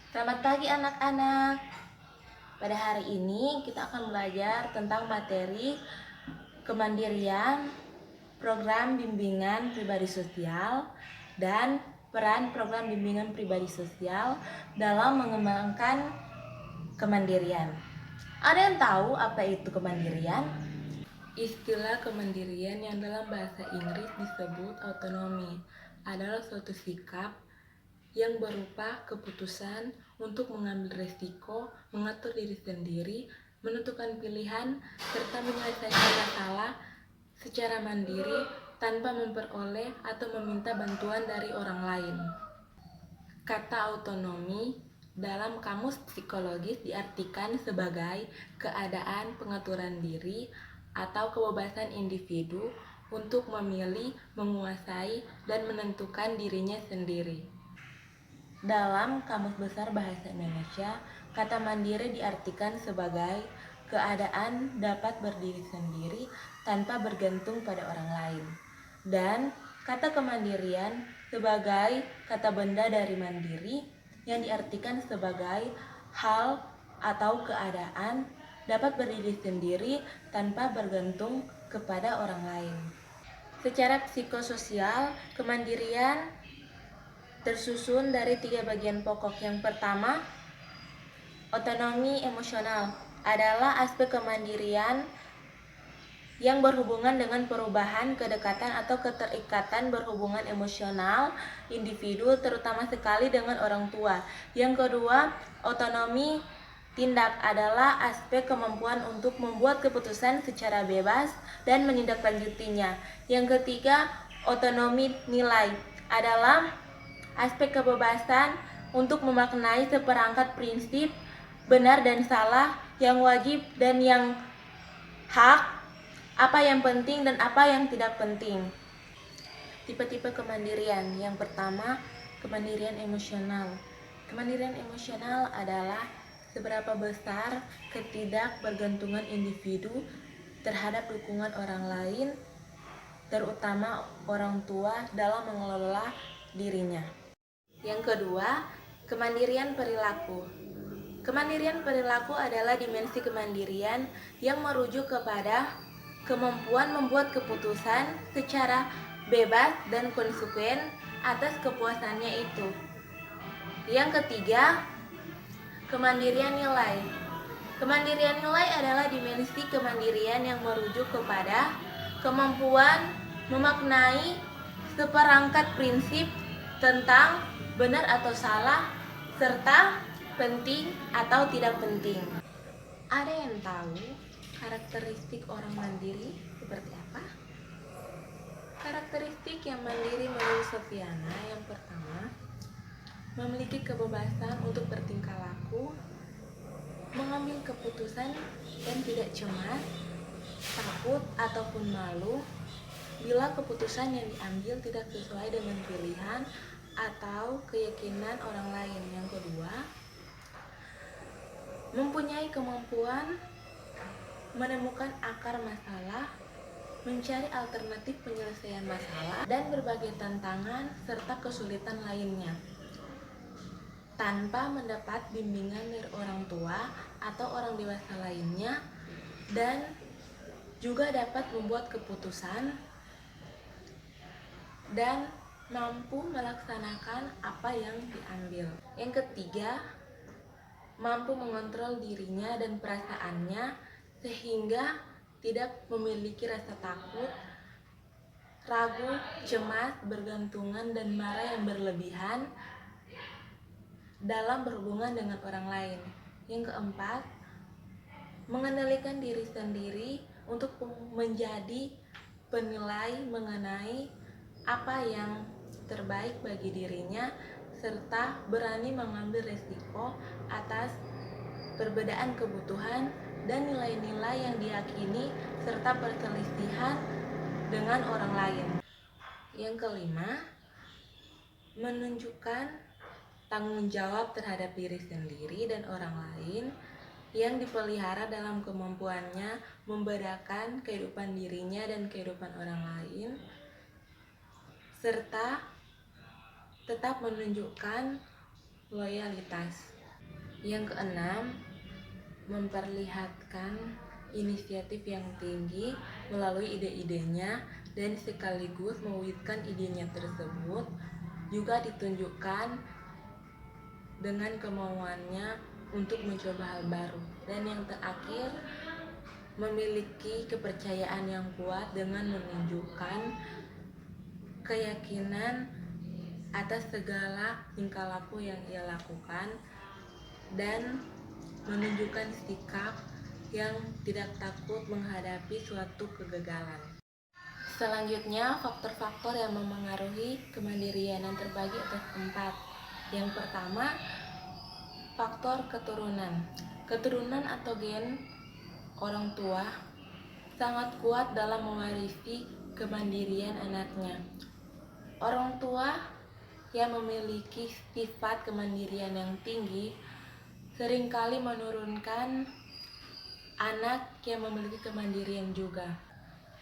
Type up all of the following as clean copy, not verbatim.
Selamat pagi anak-anak. Pada hari ini kita akan belajar tentang materi kemandirian, program bimbingan pribadi sosial, dan peran program bimbingan pribadi sosial dalam mengembangkan kemandirian. Ada yang tahu apa itu kemandirian? Istilah kemandirian yang dalam bahasa Inggris disebut autonomi adalah suatu sikap yang berupa keputusan untuk mengambil risiko, mengatur diri sendiri, menentukan pilihan, serta menyelesaikan masalah secara mandiri tanpa memperoleh atau meminta bantuan dari orang lain. Kata autonomi dalam kamus psikologis diartikan sebagai keadaan pengaturan diri atau kebebasan individu untuk memilih, menguasai, dan menentukan dirinya sendiri. Dalam Kamus Besar Bahasa Indonesia, kata mandiri diartikan sebagai keadaan dapat berdiri sendiri tanpa bergantung pada orang lain. Dan kata kemandirian sebagai kata benda dari mandiri yang diartikan sebagai hal atau keadaan dapat berdiri sendiri tanpa bergantung kepada orang lain. Secara psikososial, kemandirian tersusun dari 3 bagian pokok. Yang pertama, otonomi emosional adalah aspek kemandirian yang berhubungan dengan perubahan, kedekatan, atau keterikatan berhubungan emosional individu, terutama sekali dengan orang tua. Yang kedua, otonomi tindak adalah aspek kemampuan untuk membuat keputusan secara bebas dan menindaklanjutinya. Yang ketiga, otonomi nilai adalah aspek kebebasan untuk memaknai seperangkat prinsip benar dan salah, yang wajib dan yang hak, apa yang penting dan apa yang tidak penting. Tipe-tipe kemandirian. Yang pertama, kemandirian emosional. Kemandirian emosional adalah seberapa besar ketidakbergantungan individu terhadap dukungan orang lain, terutama orang tua, dalam mengelola dirinya. Yang kedua, kemandirian perilaku. Kemandirian perilaku adalah dimensi kemandirian yang merujuk kepada kemampuan membuat keputusan secara bebas dan konsekuen atas kepuasannya itu. Yang ketiga, kemandirian nilai. Kemandirian nilai adalah dimensi kemandirian yang merujuk kepada kemampuan memaknai seperangkat prinsip tentang benar atau salah, serta penting atau tidak penting. Ada yang tahu karakteristik orang mandiri seperti apa? Karakteristik yang mandiri menurut Sofiana, yang pertama, memiliki kebebasan untuk bertingkah laku, mengambil keputusan dan tidak cemas, takut ataupun malu bila keputusan yang diambil tidak sesuai dengan pilihan atau keyakinan orang lain. Yang kedua, mempunyai kemampuan menemukan akar masalah, mencari alternatif penyelesaian masalah, dan berbagai tantangan serta kesulitan lainnya tanpa mendapat bimbingan dari orang tua atau orang dewasa lainnya, dan juga dapat membuat keputusan dan mampu melaksanakan apa yang diambil. Yang ketiga, mampu mengontrol dirinya dan perasaannya sehingga tidak memiliki rasa takut, ragu, cemas, bergantungan, dan marah yang berlebihan dalam berhubungan dengan orang lain. Yang keempat, mengendalikan diri sendiri untuk menjadi penilai mengenai apa yang terbaik bagi dirinya, serta berani mengambil risiko atas perbedaan kebutuhan dan nilai-nilai yang diyakini serta perselisihan dengan orang lain. Yang kelima, menunjukkan tanggung jawab terhadap diri sendiri dan orang lain yang dipelihara dalam kemampuannya membedakan kehidupan dirinya dan kehidupan orang lain, serta tetap menunjukkan loyalitas. Yang keenam, memperlihatkan inisiatif yang tinggi melalui ide-idenya dan sekaligus mewujudkan idenya tersebut juga ditunjukkan dengan kemauannya untuk mencoba hal baru. Dan yang terakhir, memiliki kepercayaan yang kuat dengan menunjukkan keyakinan atas segala tingkah laku yang ia lakukan dan menunjukkan sikap yang tidak takut menghadapi suatu kegagalan. Selanjutnya, faktor-faktor yang memengaruhi kemandirian yang terbagi atas 4. Yang pertama, faktor keturunan. Keturunan atau gen orang tua sangat kuat dalam mewarisi kemandirian anaknya. Orang tua yang memiliki sifat kemandirian yang tinggi seringkali menurunkan anak yang memiliki kemandirian juga.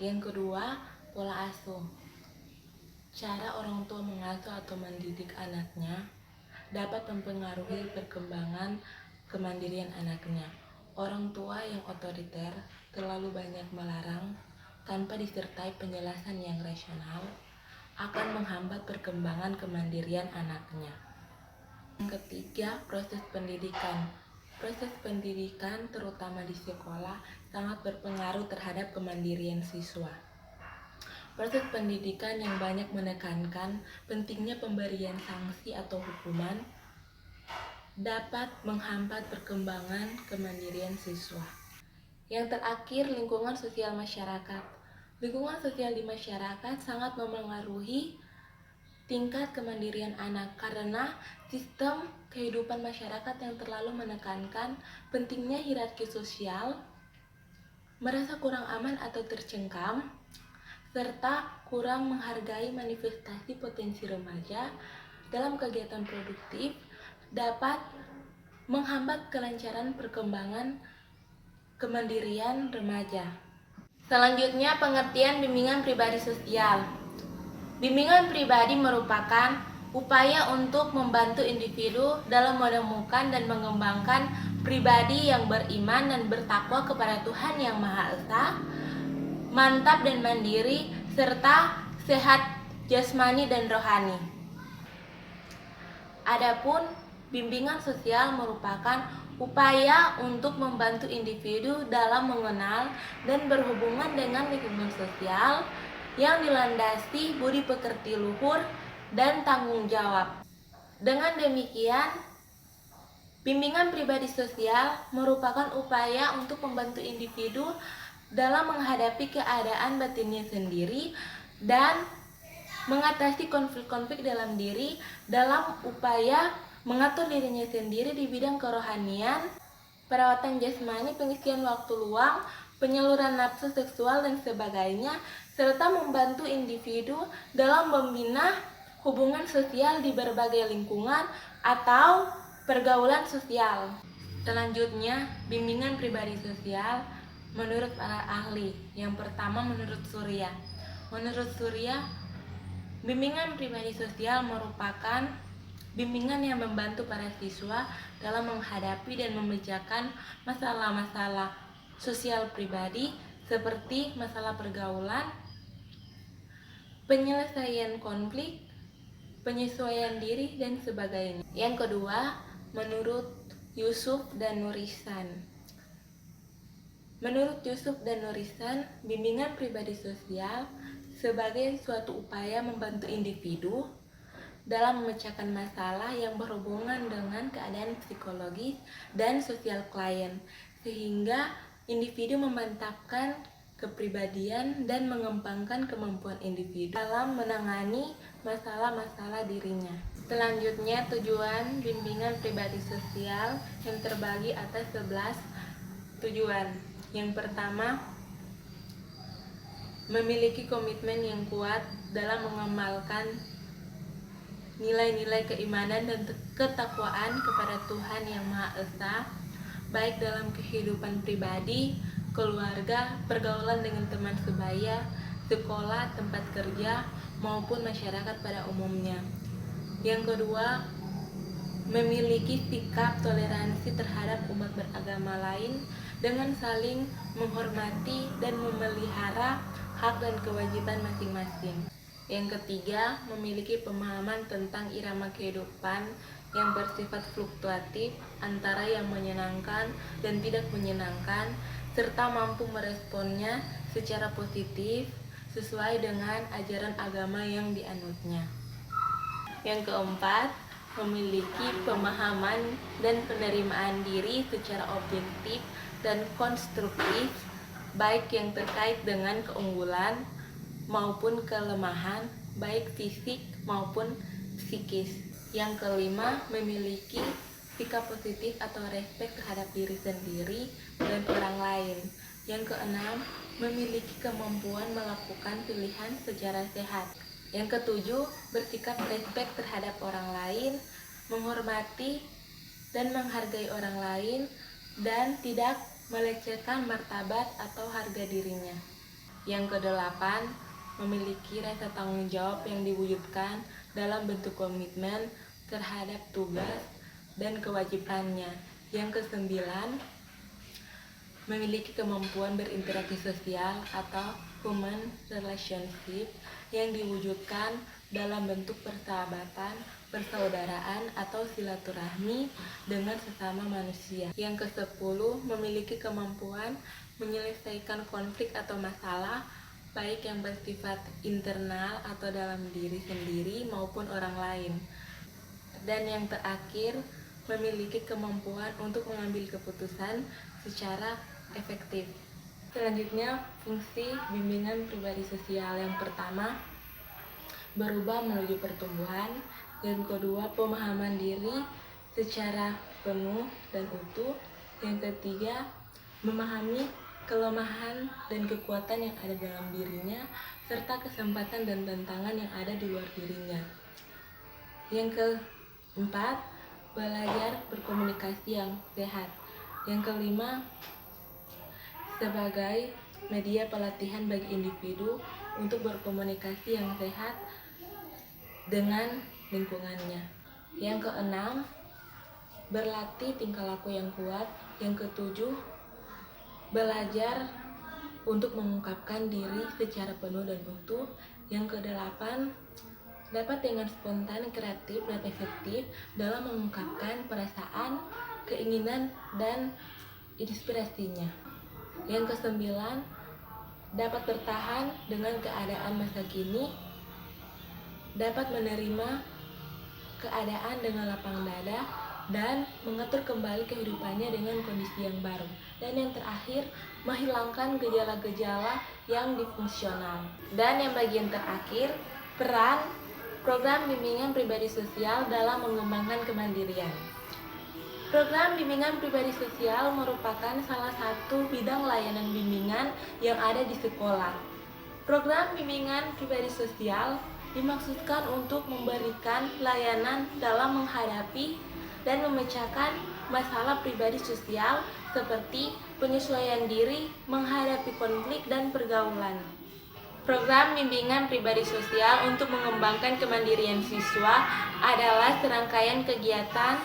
Yang kedua, pola asuh. Cara orang tua mengasuh atau mendidik anaknya dapat mempengaruhi perkembangan kemandirian anaknya. Orang tua yang otoriter, terlalu banyak melarang tanpa disertai penjelasan yang rasional akan menghambat perkembangan kemandirian anaknya. Yang ketiga, proses pendidikan. Proses pendidikan terutama di sekolah sangat berpengaruh terhadap kemandirian siswa. Proses pendidikan yang banyak menekankan pentingnya pemberian sanksi atau hukuman dapat menghambat perkembangan kemandirian siswa. Yang terakhir, lingkungan sosial masyarakat. Lingkungan sosial di masyarakat sangat memengaruhi tingkat kemandirian anak karena sistem kehidupan masyarakat yang terlalu menekankan pentingnya hierarki sosial, merasa kurang aman atau tercengkam, serta kurang menghargai manifestasi potensi remaja dalam kegiatan produktif dapat menghambat kelancaran perkembangan kemandirian remaja. Selanjutnya, pengertian bimbingan pribadi sosial. Bimbingan pribadi merupakan upaya untuk membantu individu dalam menemukan dan mengembangkan pribadi yang beriman dan bertakwa kepada Tuhan Yang Maha Esa, mantap dan mandiri, serta sehat jasmani dan rohani. Adapun bimbingan sosial merupakan upaya untuk membantu individu dalam mengenal dan berhubungan dengan lingkungan sosial yang dilandasi budi pekerti luhur dan tanggung jawab. Dengan demikian, bimbingan pribadi sosial merupakan upaya untuk membantu individu dalam menghadapi keadaan batinnya sendiri dan mengatasi konflik-konflik dalam diri dalam upaya mengatur dirinya sendiri di bidang kerohanian, perawatan jasmani, pengisian waktu luang, penyaluran nafsu seksual dan sebagainya, serta membantu individu dalam membina hubungan sosial di berbagai lingkungan atau pergaulan sosial. Selanjutnya, bimbingan pribadi sosial menurut para ahli. Yang pertama, menurut Surya. Menurut Surya, bimbingan pribadi sosial merupakan bimbingan yang membantu para siswa dalam menghadapi dan memecahkan masalah-masalah sosial pribadi seperti masalah pergaulan, penyelesaian konflik, penyesuaian diri, dan sebagainya. Yang kedua, menurut Yusuf dan Nurisan. Menurut Yusuf dan Nurisan, bimbingan pribadi sosial sebagai suatu upaya membantu individu dalam memecahkan masalah yang berhubungan dengan keadaan psikologis dan sosial klien, sehingga individu memantapkan kepribadian dan mengembangkan kemampuan individu dalam menangani masalah-masalah dirinya. Selanjutnya, tujuan bimbingan pribadi sosial yang terbagi atas 11 tujuan. Yang pertama, memiliki komitmen yang kuat dalam mengamalkan nilai-nilai keimanan dan ketakwaan kepada Tuhan Yang Maha Esa, baik dalam kehidupan pribadi, keluarga, pergaulan dengan teman sebaya, sekolah, tempat kerja, maupun masyarakat pada umumnya. Yang kedua, memiliki sikap toleransi terhadap umat beragama lain dengan saling menghormati dan memelihara hak dan kewajiban masing-masing. Yang ketiga, memiliki pemahaman tentang irama kehidupan yang bersifat fluktuatif antara yang menyenangkan dan tidak menyenangkan, serta mampu meresponnya secara positif sesuai dengan ajaran agama yang dianutnya. Yang keempat, memiliki pemahaman dan penerimaan diri secara objektif dan konstruktif, baik yang terkait dengan keunggulan maupun kelemahan, baik fisik maupun psikis. Yang kelima, memiliki sikap positif atau respek terhadap diri sendiri dan orang lain. Yang keenam, memiliki kemampuan melakukan pilihan secara sehat. Yang ketujuh, bersikap respek terhadap orang lain, menghormati dan menghargai orang lain, dan tidak melecehkan martabat atau harga dirinya. Yang kedelapan, memiliki rasa tanggung jawab yang diwujudkan dalam bentuk komitmen terhadap tugas dan kewajibannya. Yang kesembilan, memiliki kemampuan berinteraksi sosial atau human relationship yang diwujudkan dalam bentuk persahabatan, persaudaraan, atau silaturahmi dengan sesama manusia. Yang kesepuluh, memiliki kemampuan menyelesaikan konflik atau masalah baik yang bersifat internal atau dalam diri sendiri maupun orang lain. Dan yang terakhir, memiliki kemampuan untuk mengambil keputusan secara efektif. Selanjutnya, fungsi bimbingan pribadi sosial. Yang pertama, berubah menuju pertumbuhan. Yang kedua, pemahaman diri secara penuh dan utuh. Yang ketiga, memahami kelemahan dan kekuatan yang ada dalam dirinya, serta kesempatan dan tantangan yang ada di luar dirinya. Yang keempat, belajar berkomunikasi yang sehat. Yang kelima, sebagai media pelatihan bagi individu untuk berkomunikasi yang sehat dengan lingkungannya. Yang keenam, berlatih tingkah laku yang kuat. Yang ketujuh, belajar untuk mengungkapkan diri secara penuh dan utuh. Yang kedelapan, dapat dengan spontan, kreatif, dan efektif dalam mengungkapkan perasaan, keinginan, dan inspirasinya. Yang kesembilan, dapat bertahan dengan keadaan masa kini, dapat menerima keadaan dengan lapang dada, dan mengatur kembali kehidupannya dengan kondisi yang baru. Dan yang terakhir, menghilangkan gejala-gejala yang disfungsional. Dan yang bagian terakhir, peran program bimbingan pribadi sosial dalam mengembangkan kemandirian. Program bimbingan pribadi sosial merupakan salah satu bidang layanan bimbingan yang ada di sekolah. Program bimbingan pribadi sosial dimaksudkan untuk memberikan layanan dalam menghadapi dan memecahkan masalah pribadi sosial seperti penyesuaian diri, menghadapi konflik, dan pergaulan. Program bimbingan pribadi sosial untuk mengembangkan kemandirian siswa adalah serangkaian kegiatan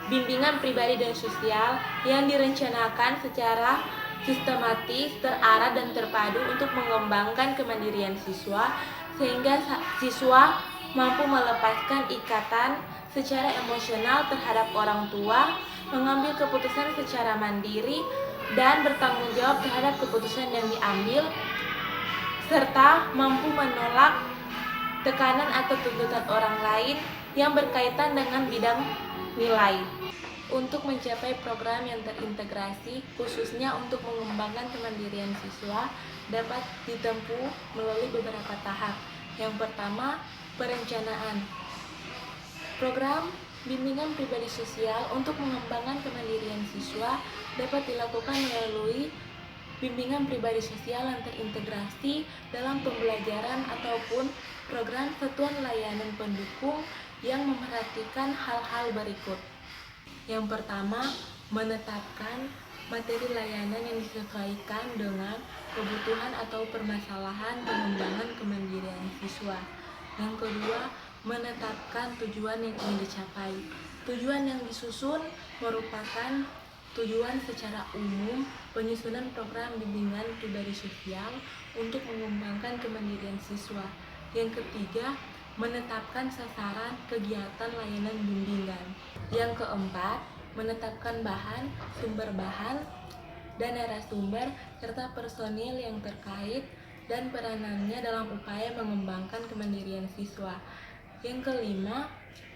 bimbingan pribadi dan sosial yang direncanakan secara sistematis, terarah, dan terpadu untuk mengembangkan kemandirian siswa sehingga siswa mampu melepaskan ikatan secara emosional terhadap orang tua, mengambil keputusan secara mandiri, dan bertanggung jawab terhadap keputusan yang diambil, serta mampu menolak tekanan atau tuntutan orang lain yang berkaitan dengan bidang nilai. Untuk mencapai program yang terintegrasi, khususnya untuk mengembangkan kemandirian siswa, dapat ditempuh melalui beberapa tahap. Yang pertama, perencanaan. Program bimbingan pribadi sosial untuk mengembangkan kemandirian siswa dapat dilakukan melalui bimbingan pribadi sosial yang terintegrasi dalam pembelajaran ataupun program satuan layanan pendukung yang memperhatikan hal-hal berikut. Yang pertama, menetapkan materi layanan yang disesuaikan dengan kebutuhan atau permasalahan pengembangan kemandirian siswa. Yang kedua, menetapkan tujuan yang ingin dicapai. Tujuan yang disusun merupakan tujuan secara umum penyusunan program bimbingan pribadi sosial untuk mengembangkan kemandirian siswa. Yang ketiga, menetapkan sasaran kegiatan layanan bimbingan. Yang keempat, menetapkan bahan, sumber bahan, dan narasumber serta personil yang terkait dan peranannya dalam upaya mengembangkan kemandirian siswa. Yang kelima,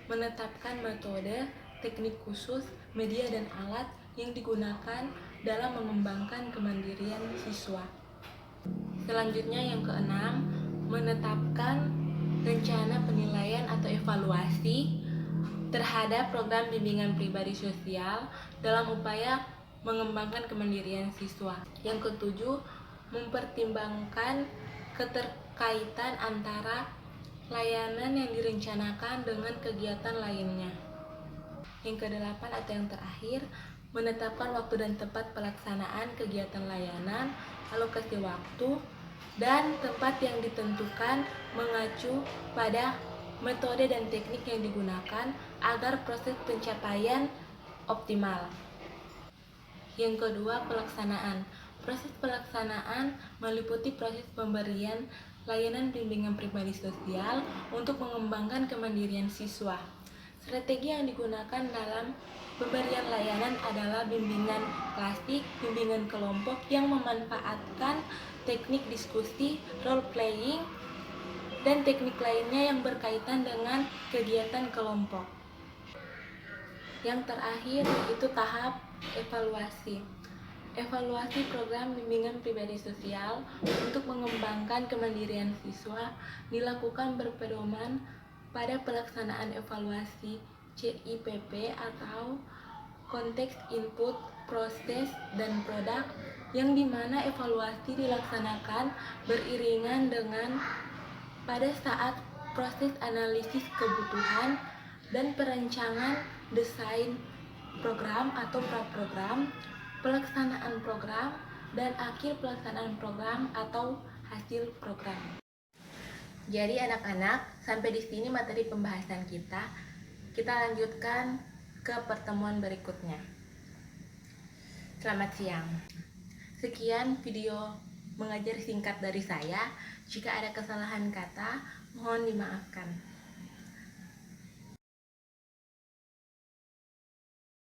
menetapkan metode, teknik khusus, media dan alat yang digunakan dalam mengembangkan kemandirian siswa. Selanjutnya yang keenam, menetapkan rencana penilaian atau evaluasi terhadap program bimbingan pribadi sosial dalam upaya mengembangkan kemandirian siswa. Yang ketujuh, mempertimbangkan keterkaitan antara layanan yang direncanakan dengan kegiatan lainnya. Yang kedelapan atau yang terakhir, menetapkan waktu dan tempat pelaksanaan kegiatan layanan, alokasi waktu, dan tempat yang ditentukan mengacu pada metode dan teknik yang digunakan agar proses pencapaian optimal. Yang kedua, pelaksanaan. Proses pelaksanaan meliputi proses pemberian layanan bimbingan pribadi sosial untuk mengembangkan kemandirian siswa. Strategi yang digunakan dalam pemberian layanan adalah bimbingan klasik, bimbingan kelompok yang memanfaatkan teknik diskusi, role playing, dan teknik lainnya yang berkaitan dengan kegiatan kelompok. Yang terakhir yaitu tahap evaluasi. Evaluasi program bimbingan pribadi sosial untuk mengembangkan kemandirian siswa dilakukan berpedoman pada pelaksanaan evaluasi CIPP atau konteks input, proses, dan produk, yang dimana evaluasi dilaksanakan beriringan dengan pada saat proses analisis kebutuhan dan perencanaan desain program atau praprogram, pelaksanaan program, dan akhir pelaksanaan program atau hasil program. Jadi anak-anak, sampai di sini materi pembahasan kita. Kita lanjutkan ke pertemuan berikutnya. Selamat siang. Sekian video mengajar singkat dari saya. Jika ada kesalahan kata, mohon dimaafkan.